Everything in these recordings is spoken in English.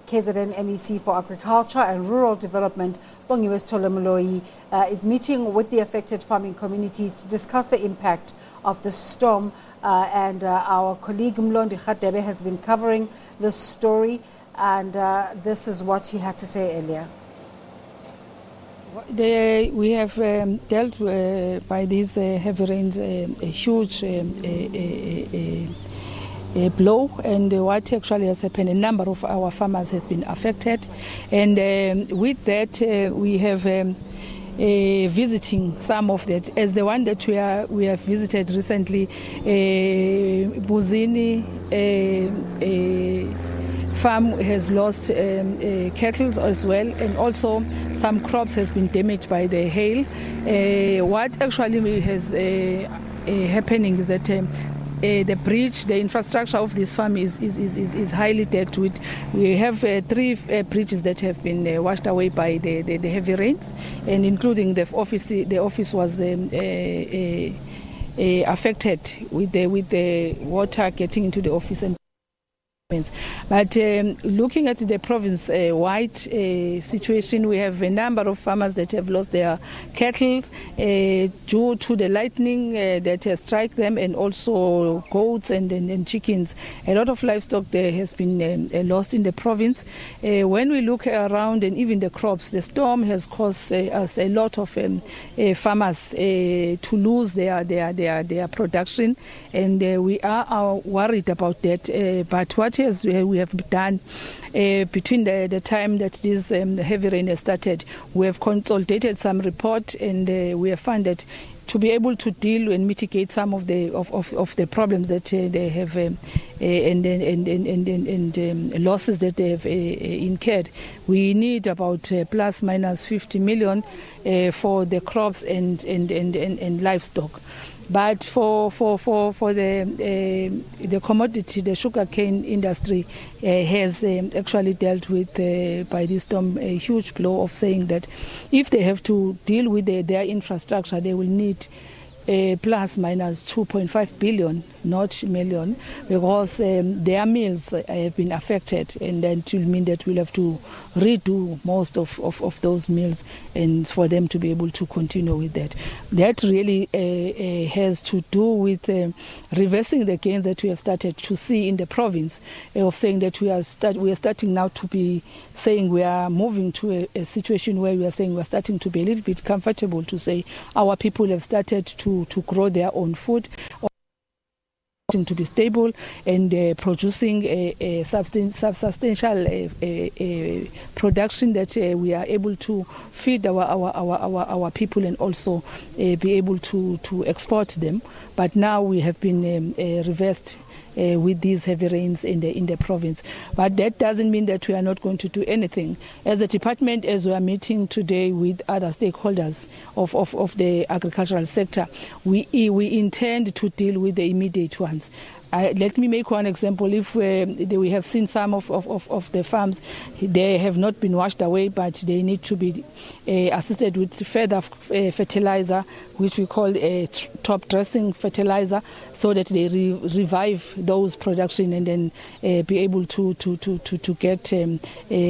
KZN MEC for Agriculture and Rural Development, Bongiwe Sithole-Moloi, is meeting with the affected farming communities to discuss the impact of the storm. And our colleague Mlondi Radebe has been covering this story, and this is what he had to say earlier. We have dealt by these heavy rains a huge blow, and what actually has happened, a number of our farmers have been affected, and with that we have visiting some of that, as the one that we have visited recently, Buzini farm has lost cattle as well, and also some crops has been damaged by the hail. What actually has happening is that the bridge, the infrastructure of this farm is highly dealt with. We have 3 bridges that have been washed away by the heavy rains, and including the office was affected with the water getting into the office. But looking at the province-wide situation, we have a number of farmers that have lost their cattle due to the lightning that has struck them, and also goats and chickens. A lot of livestock there has been lost in the province. When we look around, and even the crops, the storm has caused us a lot of farmers to lose their production, and we are worried about that. But what we have done between the time that this heavy rain has started, we have consolidated some report, and we have found that to be able to deal and mitigate some of the problems that they have and losses that they have incurred, we need about plus minus 50 million for the crops and livestock. But for the commodity, the sugarcane industry has actually dealt with by this storm a huge blow of saying that if they have to deal with their infrastructure, they will need plus minus 2.5 billion, not million, because their mills have been affected, and then it will mean that we'll have to redo most of those mills, and for them to be able to continue with that. That really has to do with reversing the gains that we have started to see in the province, of saying that we are starting now to be saying we are moving to a situation where we are saying we are starting to be a little bit comfortable to say our people have started to grow their own food, to be stable, and producing a substantial production that we are able to feed our people, and also be able to export them. But now we have been reversed with these heavy rains in the province. But that doesn't mean that we are not going to do anything. As a department, as we are meeting today with other stakeholders of the agricultural sector, we intend to deal with the immediate ones. Let me make one example. If we have seen some of the farms, they have not been washed away, but they need to be assisted with further fertilizer, which we call a top dressing fertilizer, so that they revive those production, and then be able to get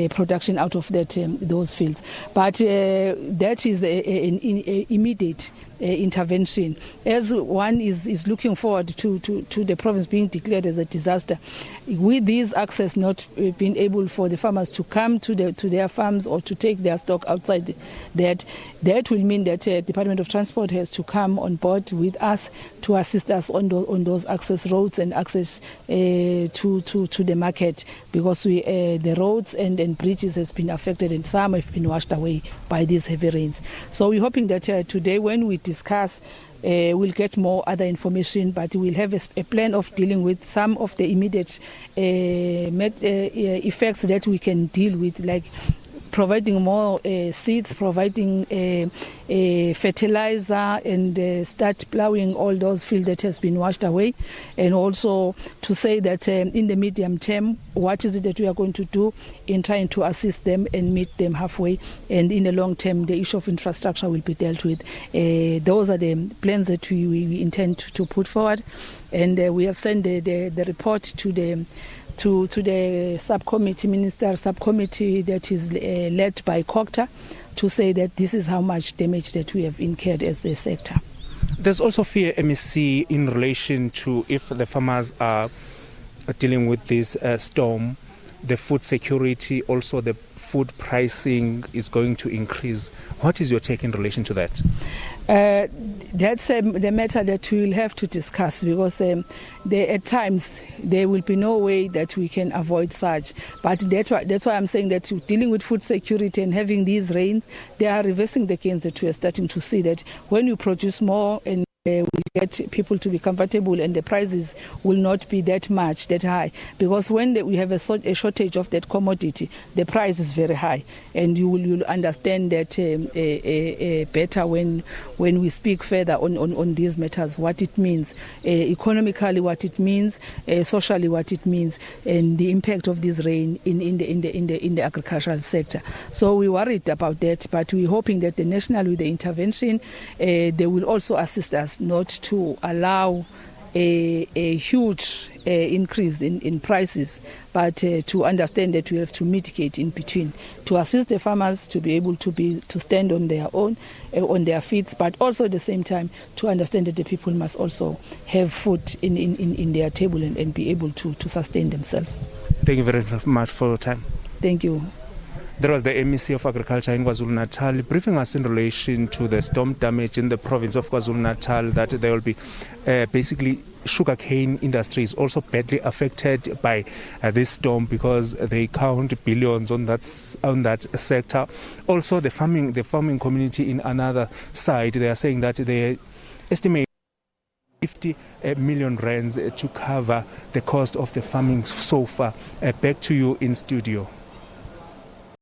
production out of those fields. But that is an immediate intervention. As one is looking forward to the province being declared as a disaster, with these access not being able for the farmers to come to their farms or to take their stock outside, that will mean that Department of Transport has to come on board with us to assist us on those access roads and access to the market, because the roads and bridges has been affected, and some have been washed away by these heavy rains. So we're hoping that today, when we discuss, we'll get more other information, but we'll have a plan of dealing with some of the immediate effects that we can deal with, like providing more seeds, providing fertilizer, and start plowing all those fields that has been washed away, and also to say that in the medium term, what is it that we are going to do in trying to assist them and meet them halfway, and in the long term, the issue of infrastructure will be dealt with. Those are the plans that we intend to put forward, and we have sent the report to the to the subcommittee, minister subcommittee that is led by COCTA, to say that this is how much damage that we have incurred as a sector. There's also fear, MEC, in relation to if the farmers are dealing with this storm, the food security, also the food pricing is going to increase. What is your take in relation to that? That's the matter that we will have to discuss, because at times there will be no way that we can avoid such. But that's why I'm saying that dealing with food security and having these rains, they are reversing the gains that we are starting to see, that when you produce more and we get people to be comfortable and the prices will not be that high, because when we have a shortage of that commodity, the price is very high, and you'll understand that better when we speak further on these matters, what it means economically, what it means socially, what it means, and the impact of this rain in the agricultural sector. So we're worried about that, but we're hoping that the national, with the intervention, they will also assist us not to allow a huge increase in prices, but to understand that we have to mitigate in between, to assist the farmers to be able to stand on their own, on their feet, but also at the same time to understand that the people must also have food in their table and be able to sustain themselves. Thank you very much for your time. Thank you. There was the MEC of Agriculture in KwaZulu-Natal briefing us in relation to the storm damage in the province of KwaZulu-Natal, that there will be basically sugarcane industry is also badly affected by this storm, because they count billions on that sector. Also the farming community in another side, they are saying that they estimate 50 million rands to cover the cost of the farming so far. Back to you in studio.